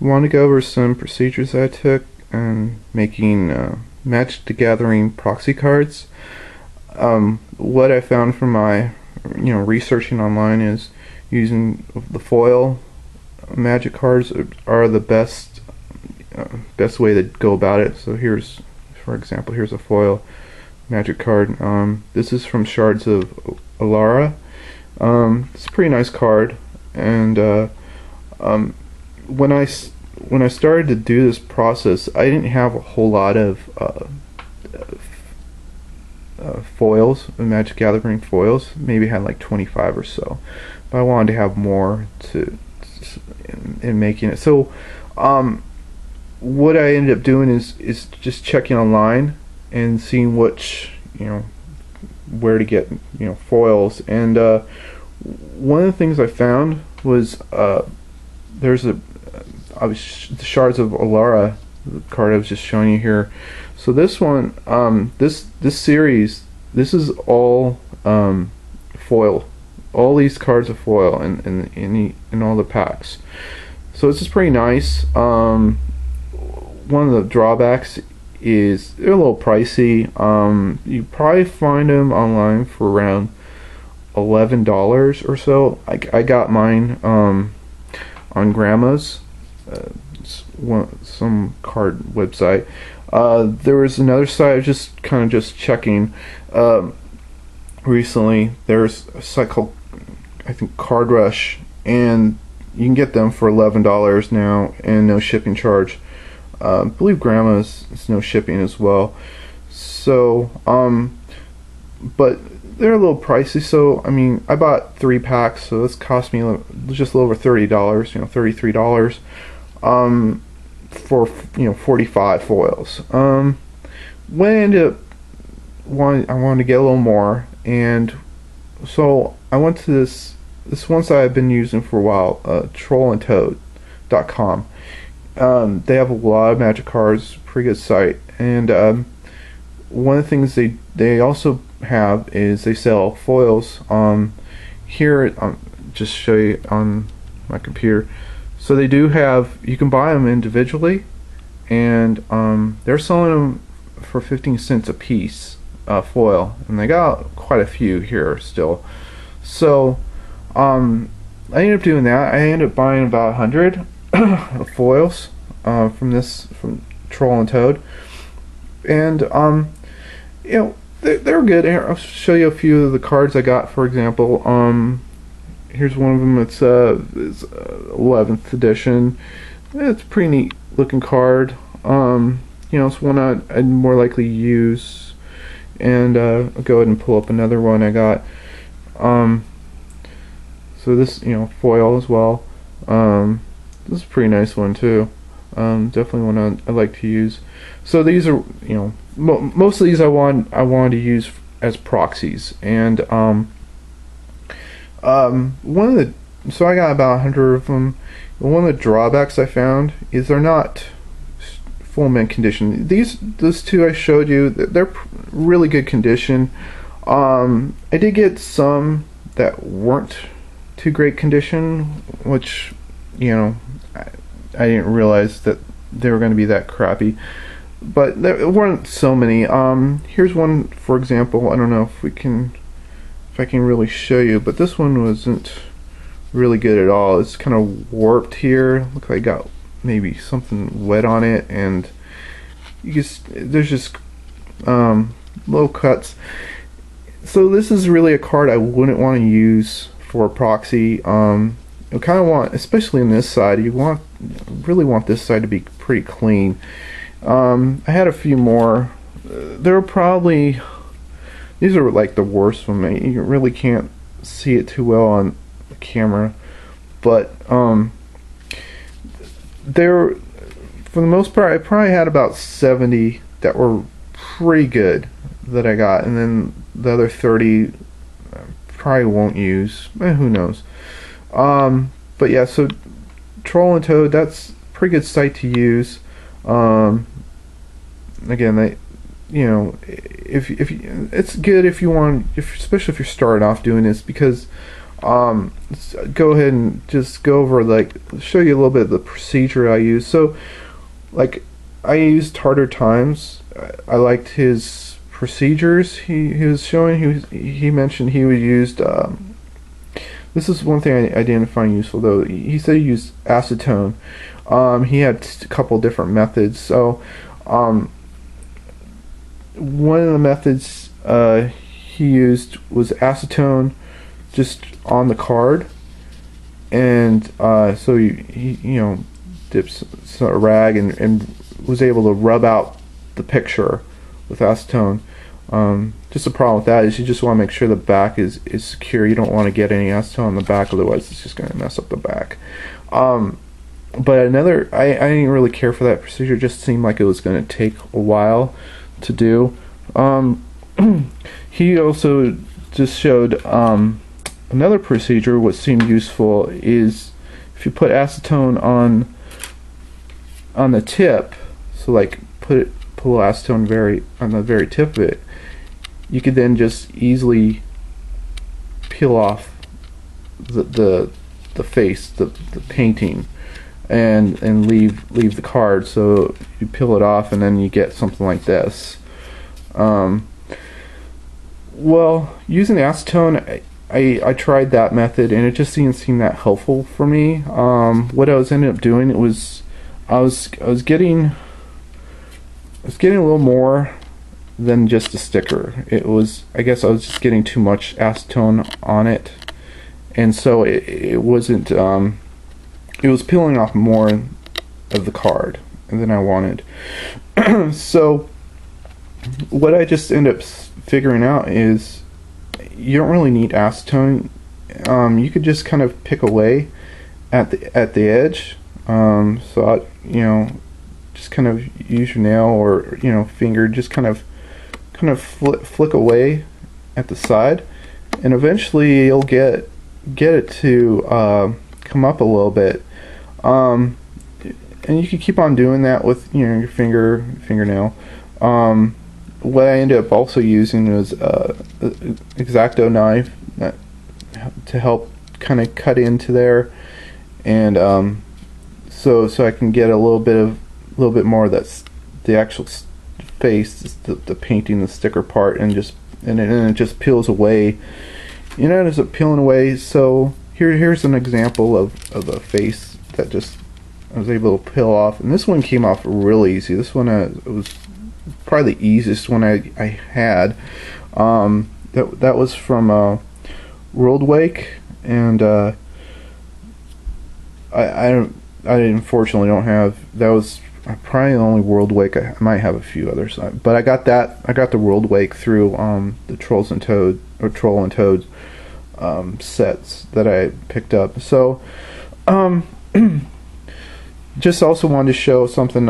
Want to go over some procedures that I took and making Magic the Gathering proxy cards. What I found from my researching online is using the foil Magic cards are the best way to go about it. So here's, for example, here's a foil Magic card. This is from Shards of Alara. It's a pretty nice card, and when I started to do this process, I didn't have a whole lot of foils, Magic Gathering foils. Maybe had like 25 or so, but I wanted to have more in making it. So what I ended up doing is just checking online and seeing where to get foils. And one of the things I found was there's the Shards of Alara, the card I was just showing you here. So this one, this series, this is all foil. All these cards are foil in all the packs. So this is pretty nice. One of the drawbacks is they're a little pricey. You probably find them online for around $11 or so. I got mine on Grandma's, some card website. There was another site I was just checking recently. There's a site called, I think, Card Rush, and you can get them for $11 now and no shipping charge. I believe Grandma's is no shipping as well. So but they're a little pricey. So I mean, I bought 3 packs, so this cost me just a little over $30, $33 for 45 foils. When I ended up I wanted to get a little more, and so I went to this one site I've been using for a while, trollandtoad.com. They have a lot of Magic cards, pretty good site, and one of the things they also have is they sell foils. Here, just show you on my computer. So they do have, you can buy them individually, and they're selling them for 15 cents a piece, foil, and they got quite a few here still. So I ended up doing that. I ended up buying about 100 foils from Troll and Toad, and they're good. Here, I'll show you a few of the cards I got. For example, here's one of them. It's 11th edition. It's a pretty neat looking card. It's one I'd more likely use. And I'll go ahead and pull up another one I got. So this, foil as well. This is a pretty nice one too. Definitely one I like to use. So these are, most of these I wanted to use as proxies, and so I got about 100 of them. One of the drawbacks I found is they're not full mint condition. Those 2 I showed you, they're really good condition. I did get some that weren't too great condition, which I didn't realize that they were going to be that crappy, but there weren't so many. Here's one, for example. I don't know if I can really show you, but this one wasn't really good at all. It's kind of warped here. Looks like I got maybe something wet on it, and there's just little cuts. So this is really a card I wouldn't want to use for a proxy. You kind of want, especially in this side, you really want this side to be pretty clean. I had a few more. There were probably, these are like the worst one. You really can't see it too well on the camera, but there, for the most part, I probably had about 70 that were pretty good that I got, and then the other 30 probably won't use. Who knows? But yeah, so Troll and Toad, that's a pretty good site to use. Again, if it's good if you want, especially if you're starting off doing this, because Go ahead and just go over, like, show you a little bit of the procedure I use. So, like, I used Harder Times. I liked his procedures he was showing. He mentioned he would used. This is one thing I didn't find useful though. He said he used acetone. He had a couple different methods. So, one of the methods he used was acetone just on the card, and so he dips a rag and was able to rub out the picture with acetone. Just the problem with that is you just want to make sure the back is secure. You don't want to get any acetone on the back, otherwise it's just going to mess up the back. But another, I didn't really care for that procedure. It just seemed like it was going to take a while to do. He also just showed another procedure. What seemed useful is if you put acetone on the tip, so like put a little acetone on the very tip of it, you could then just easily peel off the face, the painting, and leave the card. So you peel it off and then you get something like this. Well, using acetone, I tried that method and it just didn't seem that helpful for me. What I was ended up doing, it was I was getting a little more than just a sticker. I guess I was just getting too much acetone on it, and so it wasn't. It was peeling off more of the card than I wanted. So what I just ended up figuring out is you don't really need acetone. You could just kind of pick away at the edge. So just kind of use your nail or finger, just kind of flick away at the side, and eventually you'll get it to come up a little bit. And you can keep on doing that with your fingernail. What I ended up also using was X-Acto knife to help kind of cut into there, and so I can get a little bit more of that's the actual face, the painting, the sticker part, and it just peels away. It ends up peeling away. So here's an example of a face that just I was able to peel off, and this one came off really easy. This one was probably the easiest one I had. That was from World Wake, and I unfortunately don't have. That was probably the only World Wake. I might have a few others, but I got the World Wake through the Troll and Toad sets that I picked up. So just also wanted to show something.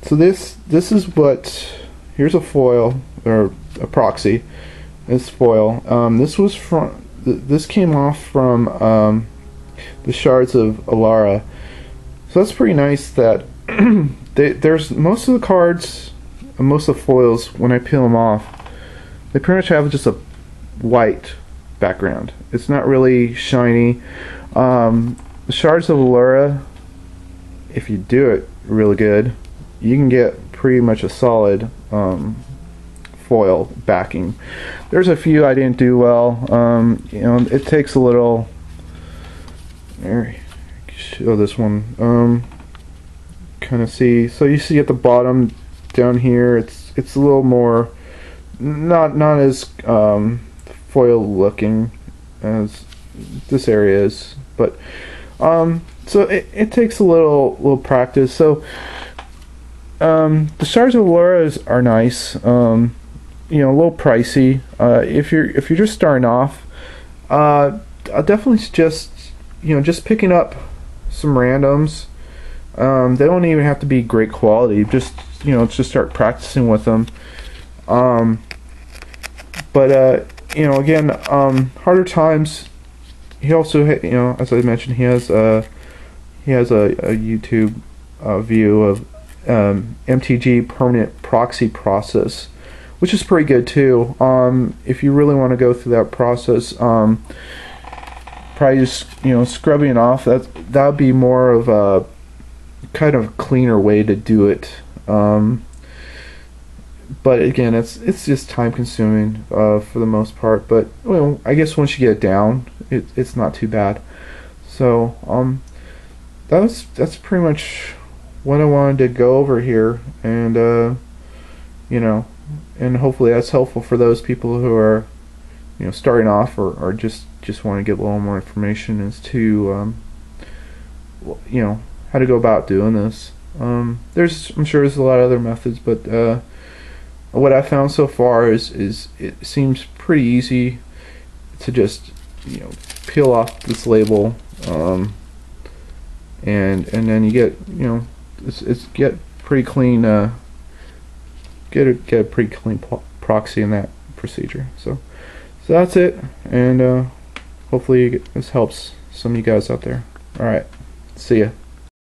So this is what, here's a foil or a proxy. This foil. This came off from the shards of Alara. So that's pretty nice that there's most of the cards, most of the foils, when I peel them off, they pretty much have just a white background. It's not really shiny. The shards of Alara, if you do it really good, you can get pretty much a solid foil backing. There's a few I didn't do well. It takes a little. There, show this one. Kind of see. So you see at the bottom down here, it's a little more not as foil looking as this area is, but so it takes a little practice. So the shards of Laura are nice. A little pricey. If you're just starting off, I'll definitely suggest just picking up some randoms. They don't even have to be great quality. Just start practicing with them. But again, Harder Times. He also, as I mentioned, he has a YouTube view of MTG Permanent Proxy Process, which is pretty good too. If you really want to go through that process, probably just scrubbing it off. That would be more of a kind of cleaner way to do it. But again, it's just time consuming for the most part. But I guess once you get it down, it's not too bad. So that's pretty much what I wanted to go over here, and and hopefully that's helpful for those people who are starting off or just want to get a little more information as to how to go about doing this. I'm sure there's a lot of other methods, but what I found so far is it seems pretty easy to just peel off this label, and then you get it's get pretty clean get a pretty clean proxy in that procedure. So that's it, and hopefully this helps some of you guys out there. All right, see ya.